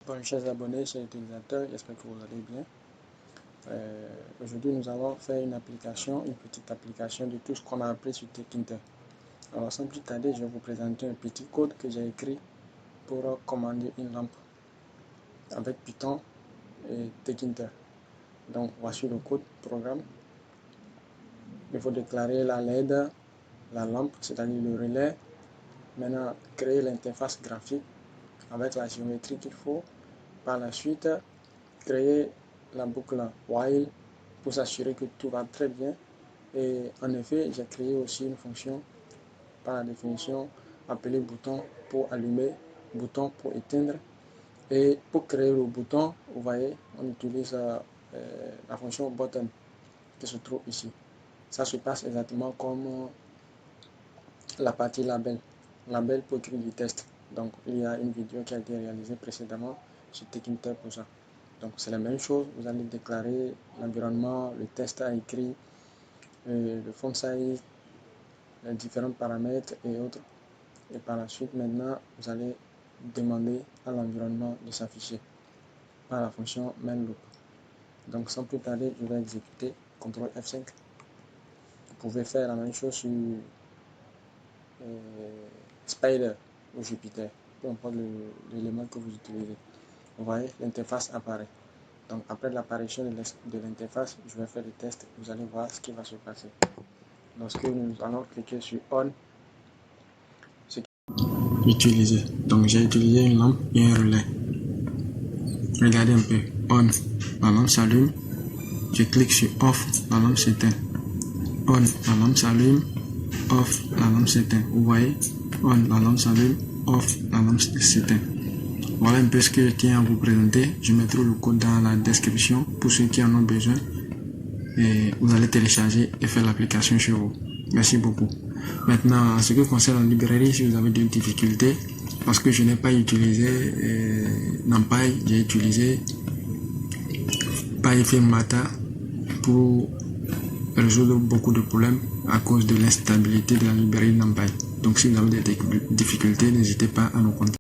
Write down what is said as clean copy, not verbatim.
Bon, chers abonnés, chers utilisateurs, j'espère que vous allez bien. Aujourd'hui, nous allons faire une petite application de tout ce qu'on a appris sur Tkinter. Alors, sans plus tarder, je vais vous présenter un petit code que j'ai écrit pour commander une lampe avec Python et Tkinter. Donc, voici le code programme. Il faut déclarer la LED, la lampe, c'est-à-dire le relais. Maintenant, créer l'interface graphique avec la géométrie qu'il faut. Par la suite, créer la boucle while pour s'assurer que tout va très bien. Et en effet, j'ai créé aussi une fonction par la définition appelée bouton pour allumer, bouton pour éteindre. Et pour créer le bouton, vous voyez, on utilise la fonction button qui se trouve ici. Ça se passe exactement comme la partie label pour écrire du test. Donc il y a une vidéo qui a été réalisée précédemment sur Tkinter pour ça. Donc c'est la même chose, vous allez déclarer l'environnement, le test à écrit, le font size, les différents paramètres et autres. Et par la suite maintenant, vous allez demander à l'environnement de s'afficher par la fonction mainLoop. Donc sans plus tarder, je vais exécuter CTRL F5. Vous pouvez faire la même chose sur Spider ou Jupyter, peu importe l'élément que vous utilisez. Vous voyez, l'interface apparaît. Donc après l'apparition de l'interface, je vais faire le test. Vous allez voir ce qui va se passer. Lorsque nous allons cliquer sur On, ce utiliser. Donc j'ai utilisé une lampe et un relais. Regardez un peu. On, la lampe s'allume. Je clique sur Off, la lampe s'éteint. On, la lampe s'allume. Off, la lampe s'éteint. Vous voyez? On, la lampe s'allume. Off, la lampe s'éteint. Voilà un peu ce que je tiens à vous présenter. Je mettrai le code dans la description pour ceux qui en ont besoin. Et vous allez télécharger et faire l'application chez vous. Merci beaucoup. Maintenant, en ce qui concerne la librairie, si vous avez des difficultés, parce que je n'ai pas utilisé NumPy, j'ai utilisé PyFilmMata pour résoudre beaucoup de problèmes à cause de l'instabilité de la librairie NumPy. Donc si vous avez des difficultés, n'hésitez pas à nous contacter.